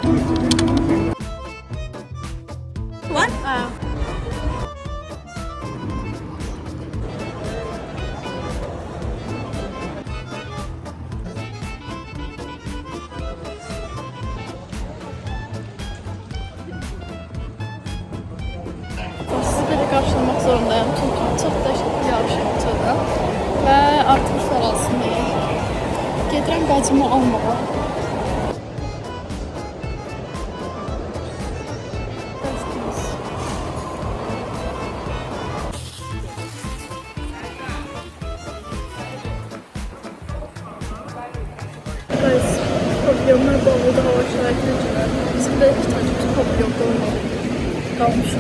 What? Sizleri karşılamak zorundayım çünkü çok dəhşətli yağış yağdı və artıq saralsınlar. Gedirəm bacımı almağa. Guys, pavilyonlar bağlıdır hava şəraitine görə. Bizim də bir tane pavilyonda qalmış.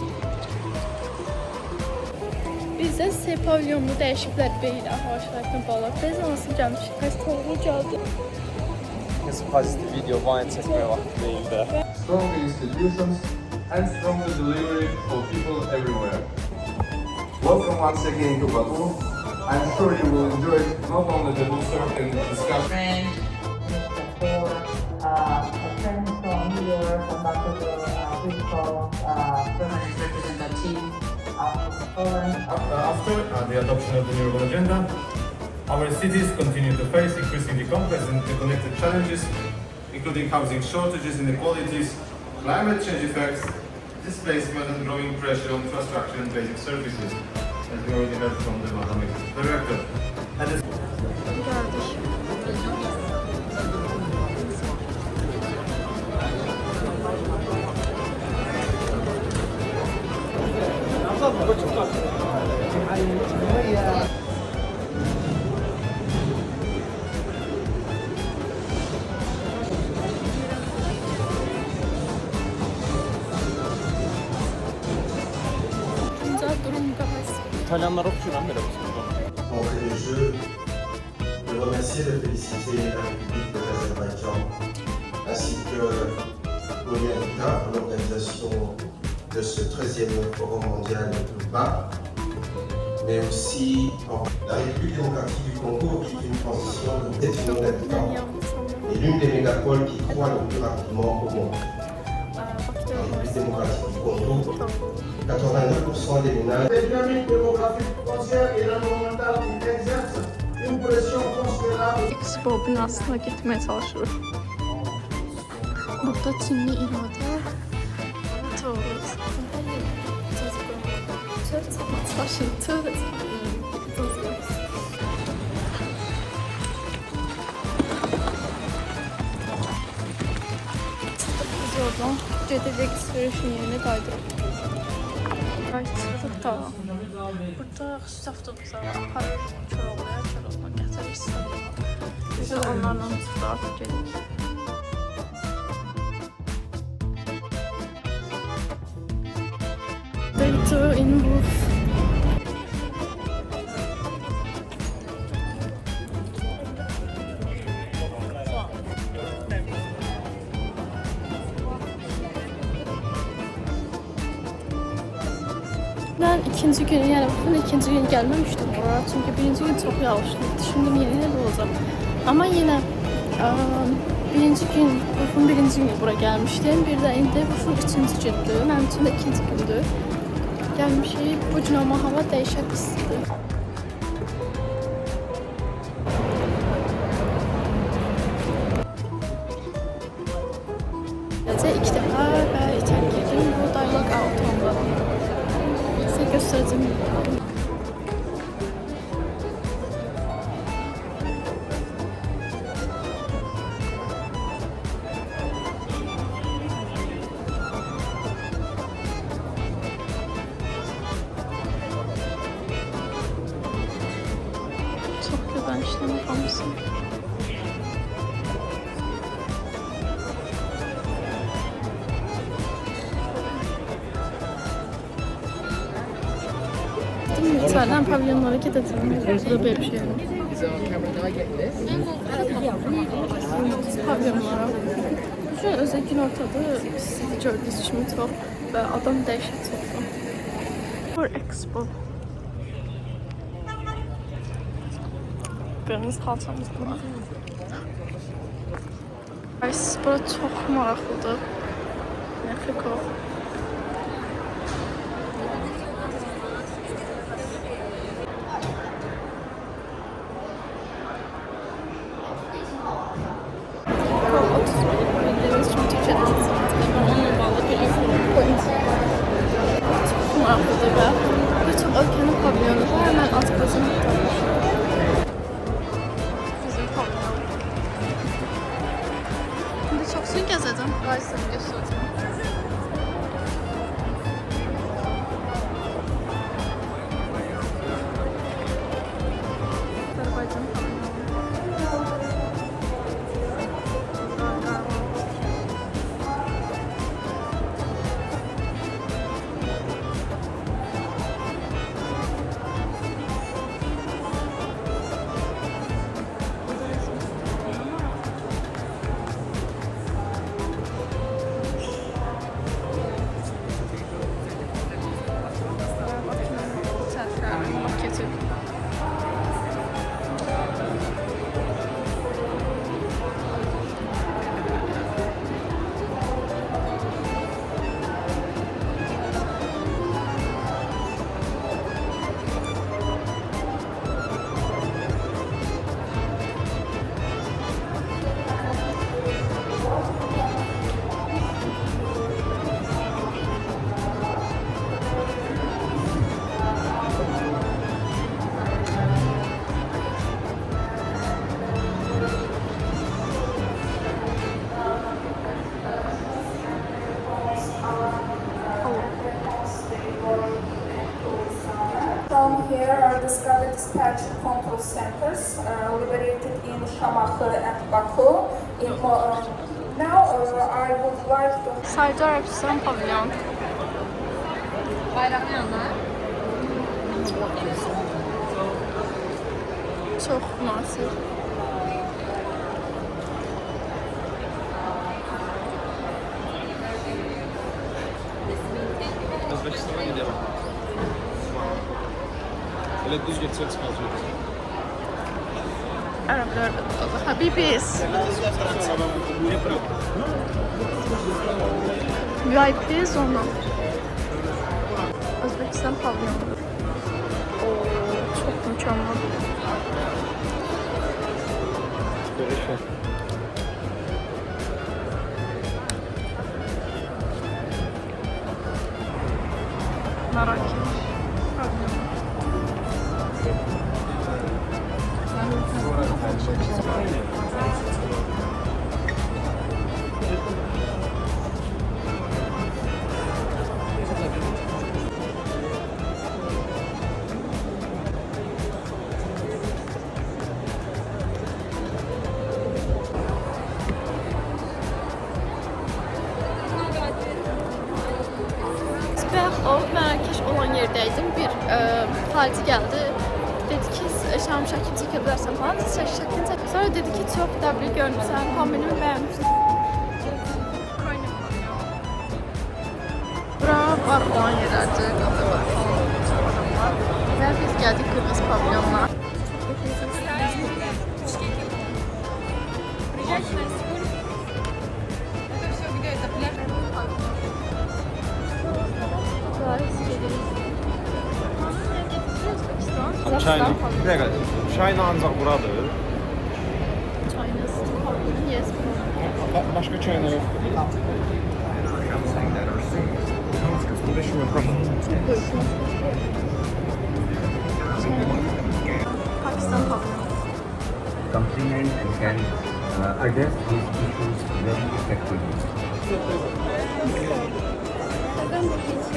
Bizdə S pavilyonunu dəyişiblər belə hava şəraitine bağlı. Biz anasını gəlmişik. Bəs toğru gəldi. It's positive video, wine çəkməyə vaxt deyildi. Strong institutions and stronger delivery for people everywhere. Welcome once again to Baku. I'm sure you will enjoy not only the book and discussion. A friend from New York, Ambassador Whitcomb, permanent representative of Poland. After the adoption of the new urban agenda, our cities continue to face increasingly complex and interconnected challenges, including housing shortages, inequalities, climate change effects, displacement and growing pressure on infrastructure and basic services, as we already heard from the Madam Director. Güncel durum guys. İtalyanlar oxuyur lan belə bu sözü. Entrée de jeu, de remercier et de féliciter la République de l'Azerbaïdjan ainsi que l'ONIRTA pour l'organisation de ce 13e Forum mondial de Bas, mais aussi la République démocratique du Congo qui est une transition de 7 millions d'habitants et l'une des mégapoles qui croît le plus rapidement au monde. La République démocratique du Congo, 89% des ménages. Les dynamiques démographiques foncières et environnementales qui exercent une pression considérable. Expo binasına gitmeye çalışıyoruz. Burada Çinli irade. Tuğrul. Biz oradan gedəcək excursion yerinə qaydırıq. Qayıtırıq da. Burada xüsusi avtobuslar aparır Koroğluya gətirirsiniz. Biz onlarla tutaq gedik. Day 2 in Booth. Ben ikinci gün, yani bugün ikinci gün gelmemiştim oraya çünkü birinci gün çok yağışlıydı. Düşündüm yine de olacak. Ama yine birinci gün, Bufun birinci gün buraya gelmiştim. Bir de indi Bufun üçüncü gündü. Benim için de ikinci gündü. Gelmişik. Bu gün ama hava değişik istidir. Gece 2 defa ve içeri girdim. Bu Dialog Out'umda. Size göstereceğim. Çok güzel işlem yapmışsın. İtalyan pavilyonlara gideceğim. Burada böyle bir şey var. Pavilyonlara. Şu an özel gün ortada sizi gördüğünüz için çok ve adam dehşet çoktu. For Expo. Biriniz kalçamız var. Bura çox maraqlıdır. Mexico. Bildiğiniz için Türkçe'de onunla bağlı bir point. Çok maraqlıdır və birçok ölkənin pavilyonu var. Hemen Azərbaycan'da bizim pavilyon. Şimdi çok su gezeceğim. Qaysını göstereceğim. Azərbaycan pavilyonu. Maketi. Down here are discovered dispatch control centers liberated in Şamaxı and Baku. Now I would like to Saudi Arabistan pavilyon. Bayrağın yanına. Çok müasir. Özbekistan'a gidelim. Öyle düz geçsek çıkacağız. Araplar da Habibis. VIP zona. Özbekistan pavilyonu. Oo, çok mükemmel. Marrakeş. Pavilyonu. O Marrakeş olan yerdeydim. Bir xarici geldi. Dedi ki Şam şəkil çəkə bilərsən falan. Şəkil çəkdim. Sonra dedi ki çox təbrik görmüsən. Kombinimi bəyənmişsin. Bura var olan yerlərdir. Qatar var. Və biz gəldik qırmızı pavilyonlar. Çayna. Bir dakika. Çayna ancak buradır. Çaynası. Yes. Başka çayna yok. Burada şu yok. Pakistan pavilyonu. Comprehend and can address these issues very effectively.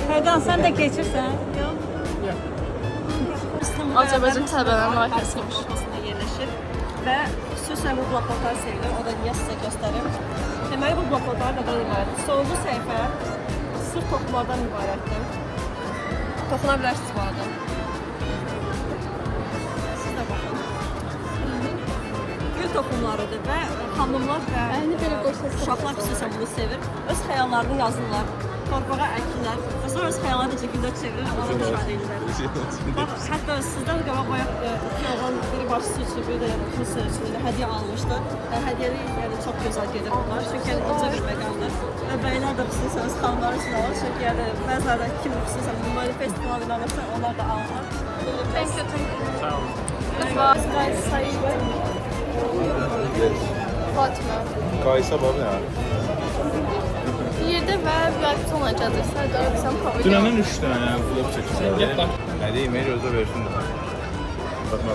Ferdan sen de geçirsen. Azərbaycan tələbələrinin layihəsiymiş. Yerləşir və xüsusən bu bloknotları sevirəm. O da niyə sizə göstərim. Deməli bu bloknotlar nədən ibarətdir? Sonuncu səhifə sırf toxumadan ibarətdir. Toxuna bilərsiniz bu arada. Siz də baxın. toxumlarıdır və xanımlar və uşaqlar xüsusən bunu sevir. Öz xəyallarını yazırlar, torpağa əkirlər və sonra öz xəyallarını necə gündə çevirir, ona müşahidə edirlər. Bax, hətta sizdən qabaq bayaq iki oğlan biri başçısı üçün, biri də Rusya üçün hədiyyə almışdı. Hədiyyəli yəni, çox gözəl gedir bunlar, çünki yəni, uca bir məqamdır. Və bəylər də xüsusən xanımlar üçün alır, çünki yəni, bəzilərdə kim xüsusən manifest falan inanırsa, onlar da alırlar. Thank you. Said. Fatıma. Qaysa bax ya. Bir yerdə və VIP olacaqdır. Sən görürsən pavilion. Dünənin 3 dənə vlog çəkirsən. Get bax. Nə deyim, özə versin də. Baxma.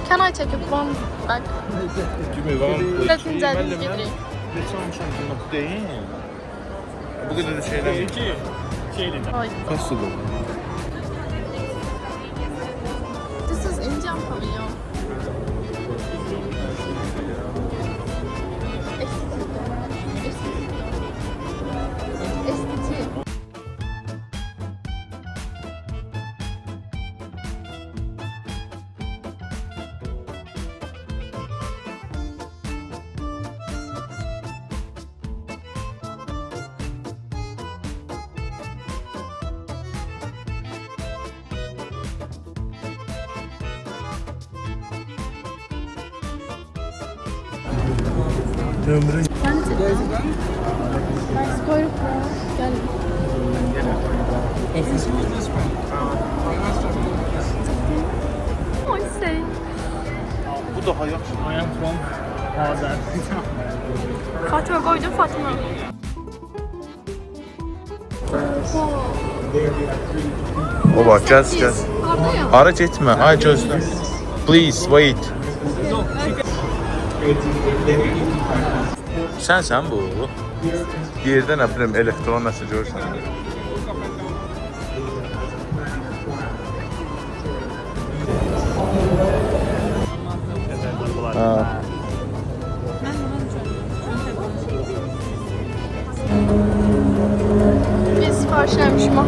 Can I take a one back? Give me one. Zaten zaten gedirik. Geçen şampiyonluk değil. Bu kadar da şeyler. Ay. Nasıl bu? This is Indian pavilion. Estetik. Nice koyduk ya. Gel. Oy şey. Bu daha yaxşı. I am from Hazar. Fatıma koydum Fatıma. Baba, gəz, gəz. Harada ya? Ara getmə, ay gözlə. Please, wait. Sən bu? Yerdə nə bilim, elektron nəsə görürsən. Biz sipariş vermişim o.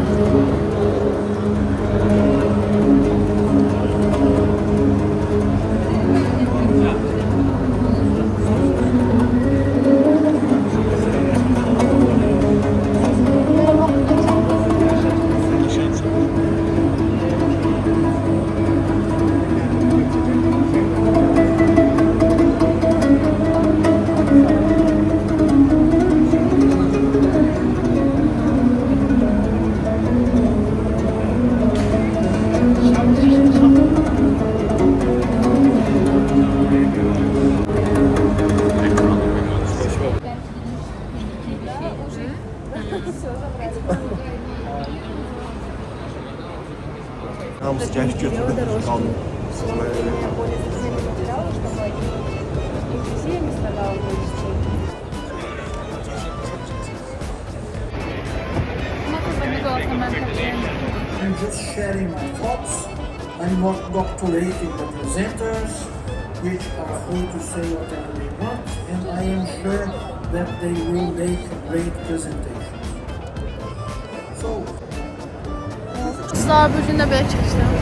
Hamısı gəl götürdü, qaldı. I'm just sharing my thoughts. I'm not doctorating the presenters, which are free to say whatever they want, and I am sure that they will make great presentations. So, Kızlar bugün de böyle çekeceğim.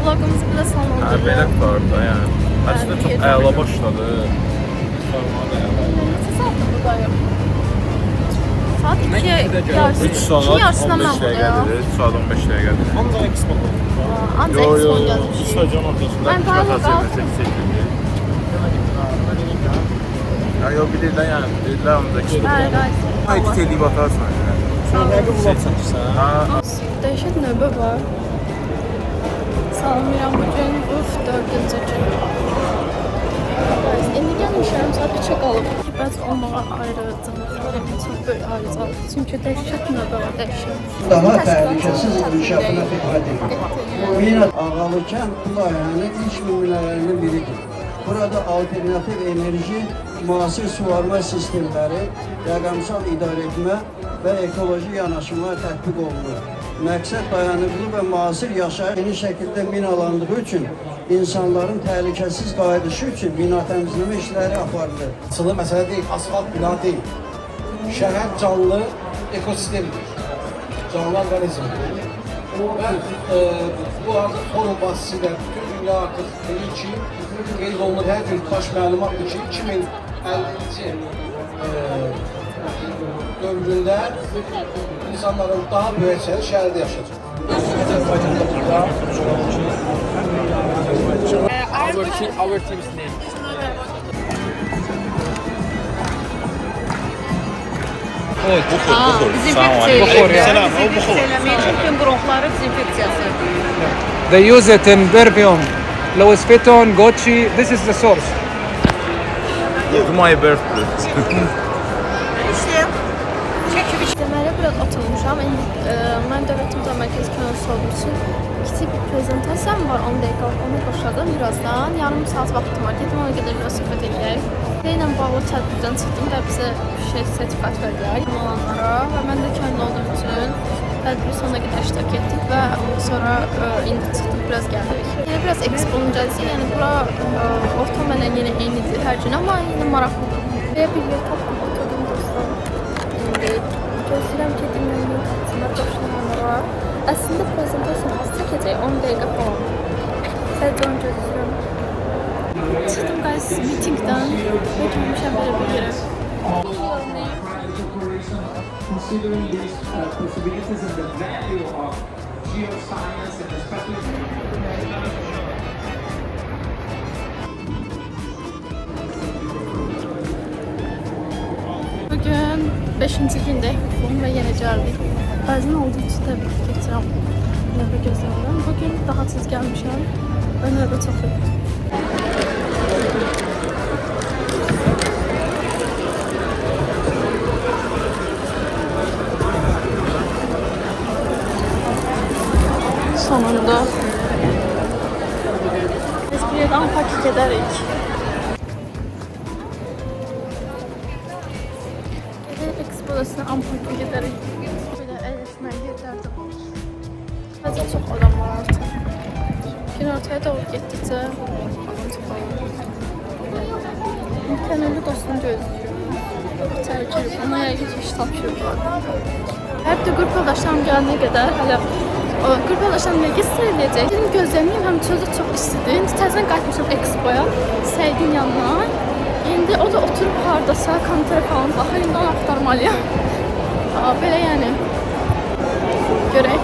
Vlogumuz bile son oldu. Belə qutardı yəni. Əslində çox əla başladı. Formalı əla. Neçə saatdır buradayım? Saat 2'ye yarısı. 3 saat 15 dəqiqədir. 3 saat 15 dəqiqədir. Ancaq Expo. Ancaq Expo gelmiş. Stadion ortasında. Ben daha yok aldım. Ya yok bilirlər yəni. Bilirlər ancaq Expo. Hayır hayır. Edit edib atarsan. Sən bu vlog çəkirsən? Dəhşət növbə var. Salmıram bugün, 4-cü gün. İndi gəlmişəm, saat 3'ə qalıb. Bəzi olmağa ayrıcam. Çox böyük ayrıcam. Çünki dəhşət növbə var, dəhşət. daha təhlükəsiz inkişafına xidmət edir. Minat Ağalıkən bu layihənin ilk nümunələrindən biridir. Burada alternativ enerji, müasir suvarma sistemləri, rəqəmsal idarəetmə və ekoloji yanaşmalar tətbiq olunur. Məqsəd dayanıqlı və müasir yaşayış yeni şəkildə minalandığı üçün insanların təhlükəsiz qayıdışı üçün bina təmizləmə işləri aparılır. Asılı məsələ deyil, asfalt bina deyil. Şəhər canlı ekosistemdir. Canlı orqanizmdir. Bu forum vasitəsilə bütün dünya artıq bilir ki, qeyd olunur hər gün baş məlumatdır ki, 2050-ci dövründə insanların daha böyük şəhərdə yaşayacaq. Our team's name. They use it in perfume. Louis Vuitton, Gucci. This is the source. To my birthplace. Deməli, biraz oturmuşam. İndi mən Dövlət İmtahan Mərkəzi Kinosu olduğu üçün kiçik bir prezentasiyam var, 10 dəqiqə, onu başladım birazdan. Yarım saat vaxtım var, dedim ona qədər biraz söhbət edək. Deyilən bağlı tədbirdən çıxdım və bizə sertifikat verdilər olanlara və mən də kəndi olduğum üçün tədbiri sonuna qədər iştirak etdik və sonra indi çıxdım, biraz gəldik. Yine biraz Expo'nun gəlisi, yəni bura ortam mənə yenə eynidir hər gün, amma yenə maraqlıdır. Və bir yer tapdım, oturdum dostlar. Gözləyirəm ki, dinlənməyim qatısına başlamalara. Əslində prezentasiyonu az çəkəcək, 10 dəqiqə falan. Sadəcə onu gözləyirəm. Çıxdım guys meetingdən və gəlmişəm belə bir yerə. Considering these possibilities and the value of geoscience and especially Bugün 5-ci gündəyik və yenə gəldik. Bəzən olduğu üçün təbii ki, keçirəm. Növbə gözləmirəm. Bugün daha tez gəlmişəm və növbə çox yox. Sonunda biz bir yerdən unpacking edərik. Expo'dasına unpacking edərik. Belə əyləşmək yerlərdə var. Bəzən çox adam var artıq. Günortaya doğru getdikcə adam çox olur. Kənarlı dostunu gözləyirəm. İçəri girib, ona yəqin ki, iş tapşırıblar. Hep də qrup yoldaşlarım gələnə qədər hələ qrup yoldaşlarım register edəcək. Dedim gözləməyim, həm çöldə çox istidir. İndi təzən qayıtmışam Expo'ya, Səidin yanına. İndi o da oturub hardasa kontra falan baxır, indi onu axtarmalıyam. Belə yəni. Görək.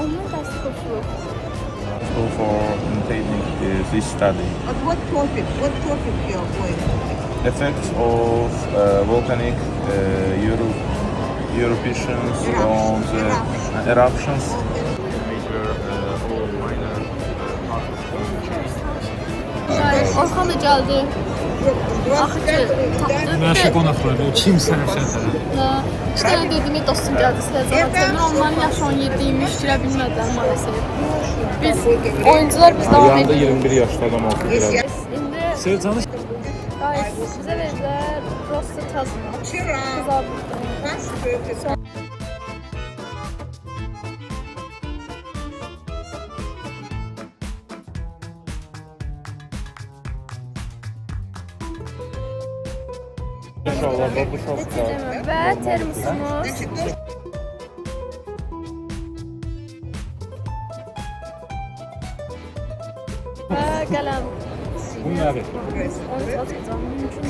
Ondan dərsi qoşulub. So for maintaining this study. At what topic? What topic you are going? Effects of volcanic eruptions on the eruptions. Major or minor Orxan da gəldi. Axıcı tapdı. Naşı qonaqları, kimsə nəşətələ. İşte dediyimi dostum gəldi Səlzana Temir. Onların yaşı 17 imiş, girə bilmədilər maalesef. Biz oyuncular biz devam Yanında ediyoruz. 21 yaşlı adam oldu biraz. İndi Səlzanı guys bizə verdilər roster tazminat. Kızardıqda. İnşallah bu çok Və termosumuz. Və qələm. Bu nədir? Onu satacağım. Mümkün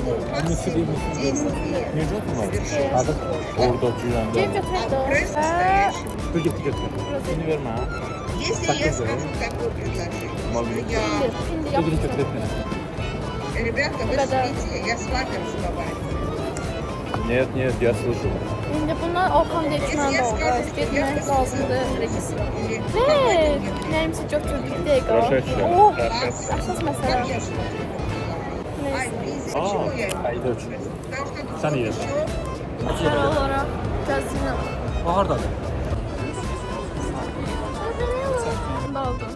deyil. Necə oturmalı? Adı orada cürəndə. Gel götür də. Və Dur götür. Seni vermə. Если я скажу такое предложение, что ребята, вы спите, я с вами разговариваю. Нет, я слышал. İndi bunlar Orxan Dekman'da oldu. Getmək lazımdır registra. Nə? Nəyimsə götürdük dəqiqə. Прошедшее. Əsas məsələ. Haydi ölçün. Sen iyi yaşa. Sonra olaraq gəzinə. Bahardadır. Daldı.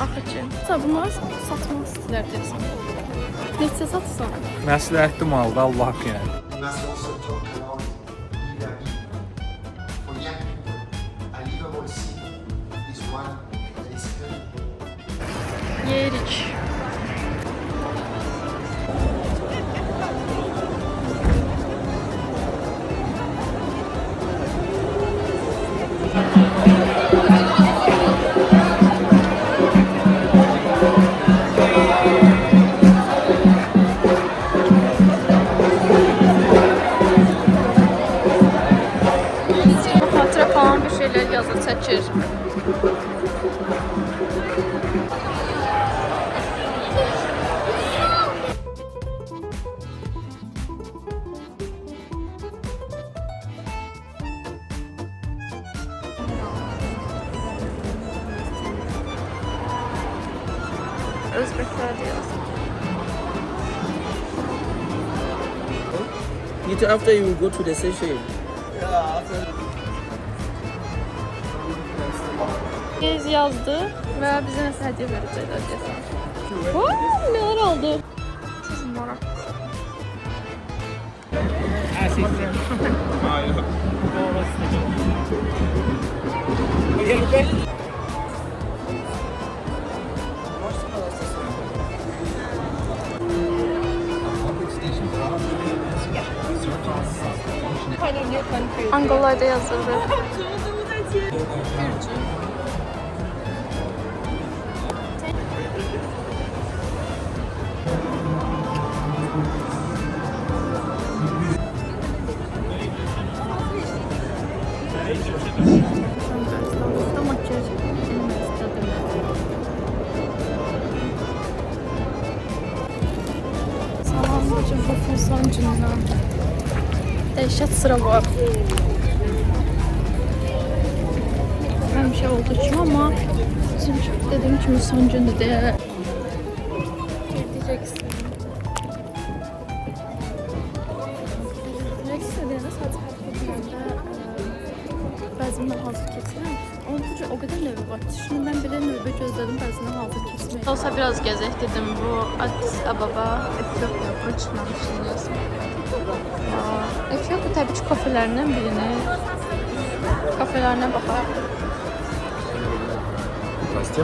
Axıcı. Bunları satmaq istəyirlər deyəsən. Neçə satırsan? Məsləhətli maldır, Allah haqqı yəni. Yerik. Özbekler de yazdı. After you go to the session. Gez yazdı ve bize nasıl hediye verecekler desem. Wow, neler oldu? Siz Morocco. Angola'da yazıldı. Gürcü. Salam bacım, bu son cümlem. Dehşet sıra var. Həmişə olduğu kimi, amma bizim dediyim kimi son gündür deyə gedəcəksin. Gedəcəksin deyəndə sadəcə hərəkətlərdə bəzimdən hazır keçirəm. Onun üçün o qədər növbə var. Şimdi mən belə növbə gözlədim bəzimdən hazır keçmək. Olsa biraz gəzək dedim, bu Addis Ababa, Etiyopya, bura çıxmamışsın deyəsən. Etiyopya təbii ki, kafelərindən birini, kafelərinə baxaq. Здрасте.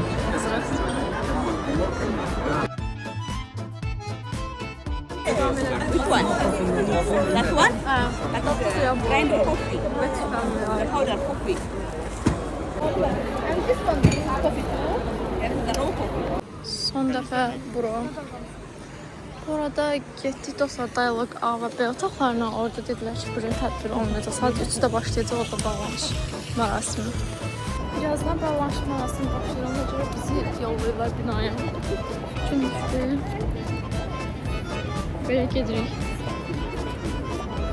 Which one? That one? Kind of coffee. Powder coffee. And this one, coffee too? And the raw coffee. Son dəfə bura. Burada getdik dostlar Dialog A və B otaqlarına. Orada dedilər ki, bugün tədbir olmayacaq. Saat 3-də başlayacaq orada bağlanış mərasimi. Birazdan bağlanış mərasimi başlayır. Ona görə bizi yollayırlar binaya. Çünki belə gedirik.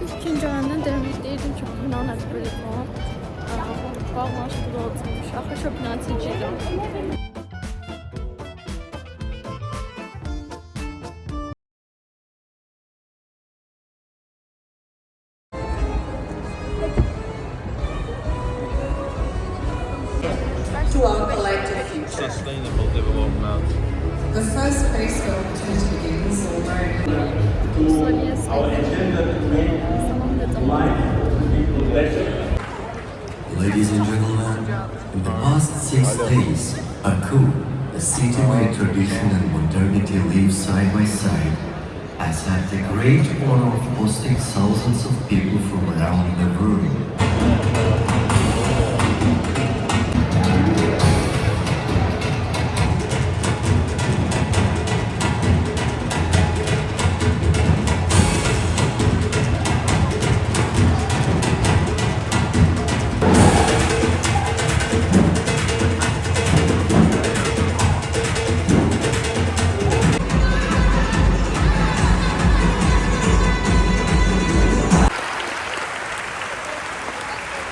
İlk gün gələndən demək deyirdim ki, binanın ədi belə falan. Bağlanış burada olacaqmış. Axı çox binanı çəkirdim. To our collective future. Sustainable development. The first phase of opportunity begins already. Ladies and gentlemen, in the past 6 days, Baku, the city where tradition and modernity live side by side, has had the great honor of hosting thousands of people from around the world.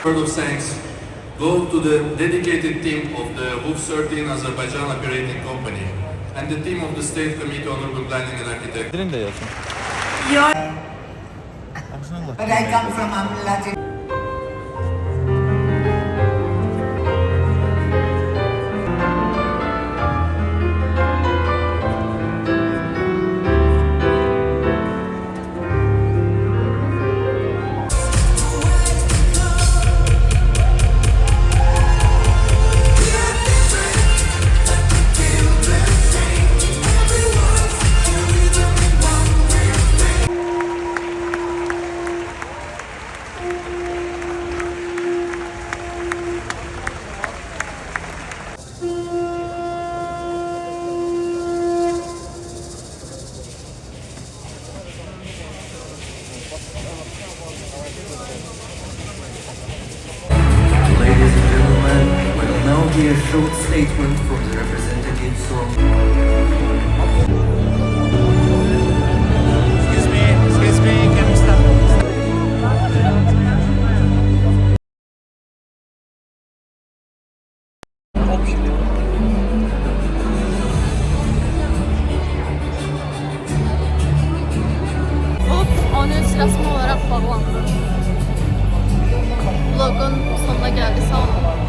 Word of thanks go to the dedicated team of the WUF 13 Azerbaijan Operating Company and the team of the State Committee on Urban Planning and Architecture. But I come from Latin. Ladies and gentlemen, we'll now hear a short statement from the representatives of... Excuse me, can we stop? rəsmi olaraq bağlandı. Vlogun sonuna gəldi. Sağ olun.